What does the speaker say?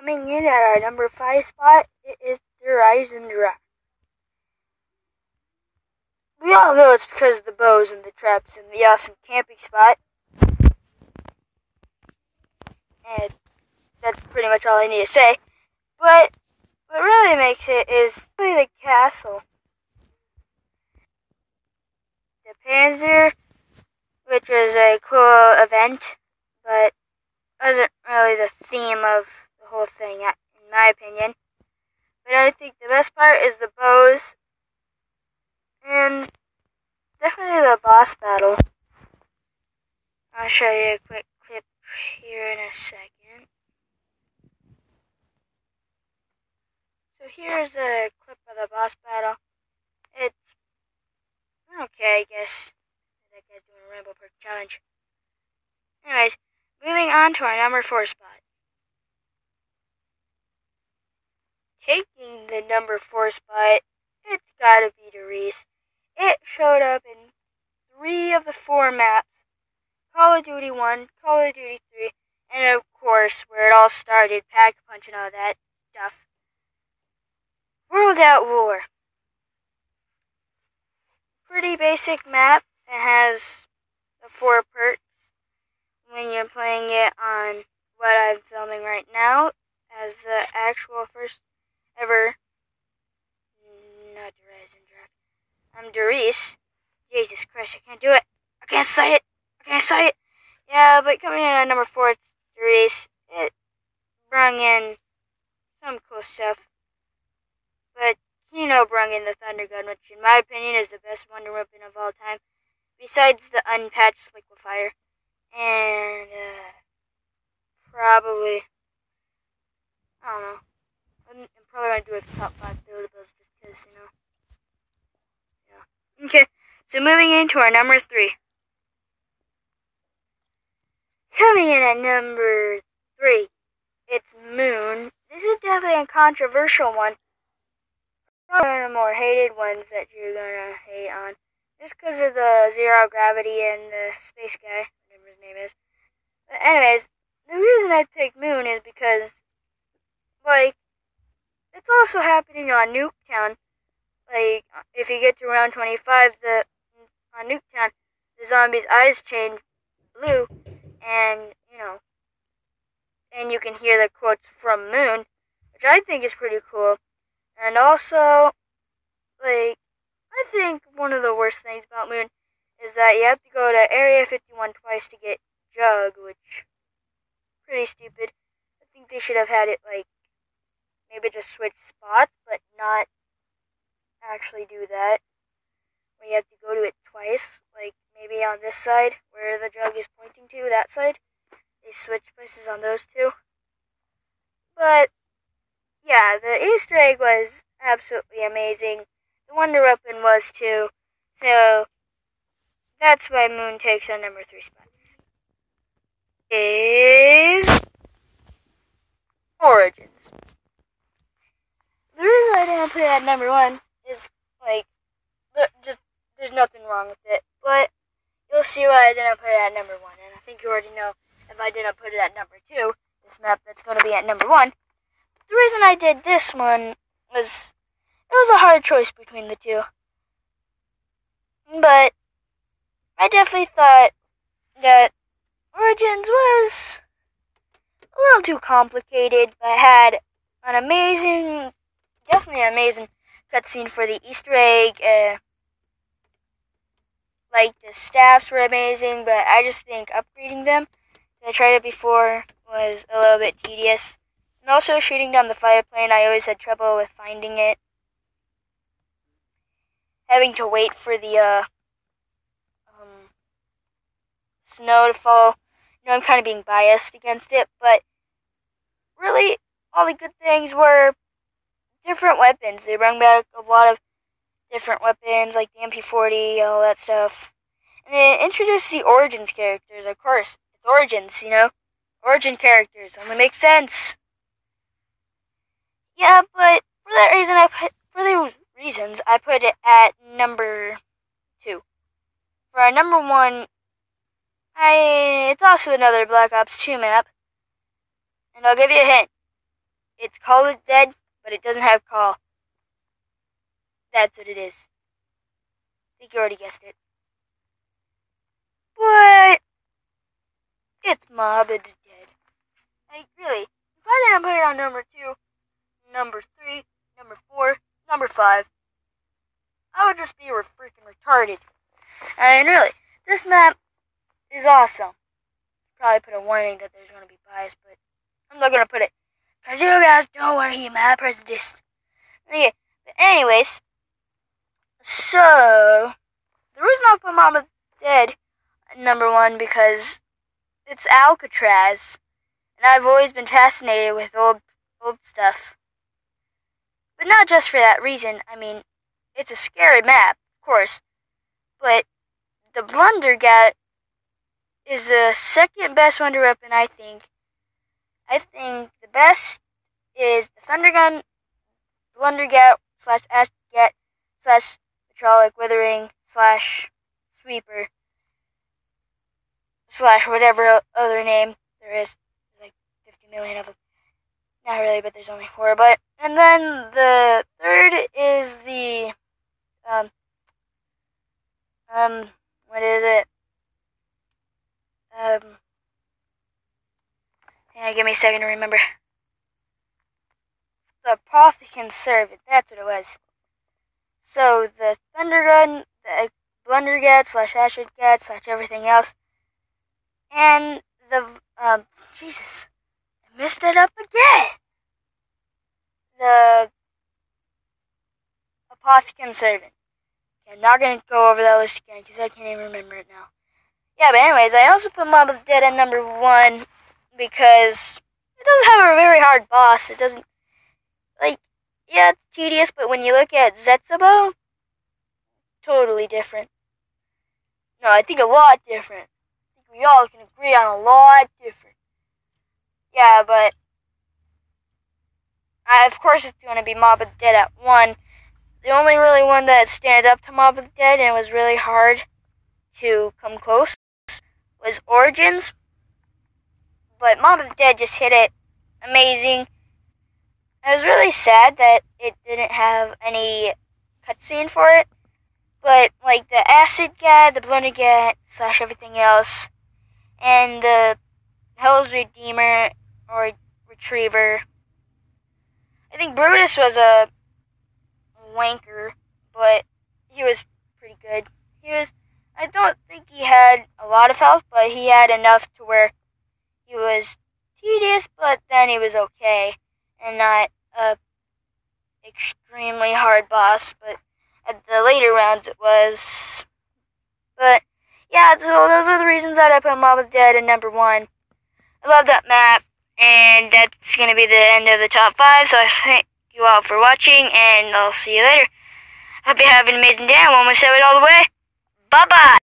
Coming in at our number 5 spot, it is the Horizon Draft. We all know it's because of the bows and the traps and the awesome camping spot. And that's pretty much all I need to say. But what really makes it is really the castle. The Panzer, which was a cool event, but wasn't really the theme of the whole thing, in my opinion. But I think the best part is the bows, and definitely the boss battle. I'll show you a quick clip here in a second. So here's a clip of the boss battle. It's okay, I guess. That guy's doing a Rainbow Perk challenge. Anyways, moving on to our number 4 spot. Taking the number 4 spot, it's gotta be Reese. It showed up in 3 of the 4 maps. Call of Duty 1, Call of Duty 3, and of course, where it all started, Pack-a-Punch and all that stuff. World at War. Pretty basic map. It has the 4 perks when you're playing it on what I'm filming right now as the actual first ever, not Horizon Draft. I'm Doris. Jesus Christ, I can't do it. I can't say it. Yeah, but coming in at number 4, it's Doris. It brung in some cool stuff. But Kino brung in the Thunder Gun, which in my opinion is the best wonder weapon of all time, besides the unpatched liquefier. And, probably, I don't know. I'm probably going to do a top 5 buildables just because, Yeah. Okay, so moving into our number 3. Coming in at number 3, it's Moon. This is definitely a controversial one. Probably one of the more hated ones that you're going to hate on. Just because of the zero gravity and the space guy, whatever his name is. But anyways, the reason I picked Moon is because, it's also happening on Nuketown. If you get to round 25, on Nuketown, the zombies' eyes change blue, and, and you can hear the quotes from Moon, which I think is pretty cool. And also, I think one of the worst things about Moon is that you have to go to Area 51 twice to get Jug, which is pretty stupid. I think they should have had it, maybe just switch spots, but not actually do that. Where you have to go to it twice, maybe on this side, where the Jug is pointing to, that side. They switch places on those two. But, yeah, the Easter egg was absolutely amazing. The wonder weapon was too. So, that's why Moon takes our number 3 spot. Is Origins. The reason I didn't put it at number 1 is, there's nothing wrong with it. But, you'll see why I didn't put it at number 1. And I think you already know if I didn't put it at number 2, this map that's going to be at number 1. The reason I did this one was, it was a hard choice between the two. But I definitely thought that Origins was a little too complicated, but had an definitely amazing cutscene for the Easter egg. The staffs were amazing, but I just think upgrading them, I tried it before, was a little bit tedious. And also shooting down the fire plane, I always had trouble with finding it. Having to wait for the snow to fall. I'm kind of being biased against it, but really, all the good things were different weapons. They brought back a lot of different weapons, like the MP40, all that stuff. And they introduced the Origins characters, of course. It's Origins, Origin characters, only makes sense. Yeah, but for those reasons, I put it at number 2. For our number 1, it's also another Black Ops 2 map. And I'll give you a hint. It's Call of the Dead, but it doesn't have call. That's what it is. I think you already guessed it. But it's Mob of the Dead. Like, really. If I didn't put it on number 2, number 3, number 4, number 5, I would just be freaking retarded. I mean, really, this map is awesome. Probably put a warning that there's going to be bias, but I'm not going to put it. Because you guys don't want to hear my prejudice. Okay, but anyways, so, the reason I put Mob of the Dead at number 1 because it's Alcatraz. And I've always been fascinated with old stuff. But not just for that reason. I mean, it's a scary map, of course. But the Blundergat is the second best wonder weapon, I think. I think the best is the Thundergun, Blundergat / Ashgat / Metrolic Withering / Sweeper / whatever other name there is. There's like 50 million of them. Not really, but there's only 4. But and then the third is the what is it? Give me a second to remember. The Apothecary Servant, that's what it was. So the Thundergun, the Blundergat / Ashgat / everything else, and the Jesus, I messed it up again. The Apothecary Servant. Okay, I'm not gonna go over that list again because I can't even remember it now. Yeah, but anyways, I also put Mob of the Dead at number 1 because it doesn't have a very hard boss. It doesn't, like, yeah, it's tedious, but when you look at Zetsubo, totally different. No, I think a lot different. I think we all can agree on a lot different. Yeah, but of course it's going to be Mob of the Dead at 1. The only really one that stands up to Mob of the Dead and was really hard to come close was Origins. But Mob of the Dead just hit it amazing. I was really sad that it didn't have any cutscene for it. But, like, the Acid Gat, the Blundergat / everything else, and the Hell's Redeemer or Retriever. I think Brutus was a wanker, but he was pretty good. I don't think he had a lot of health, but he had enough to where he was tedious, but then he was okay, and not a extremely hard boss, but at the later rounds it was. But yeah, so those are the reasons that I put Mob of the Dead at number 1. I love that map, and that's going to be the end of the top 5, so I thank you all for watching, and I'll see you later. Hope you have an amazing day. I'm almost 7 all the way. Bye-bye.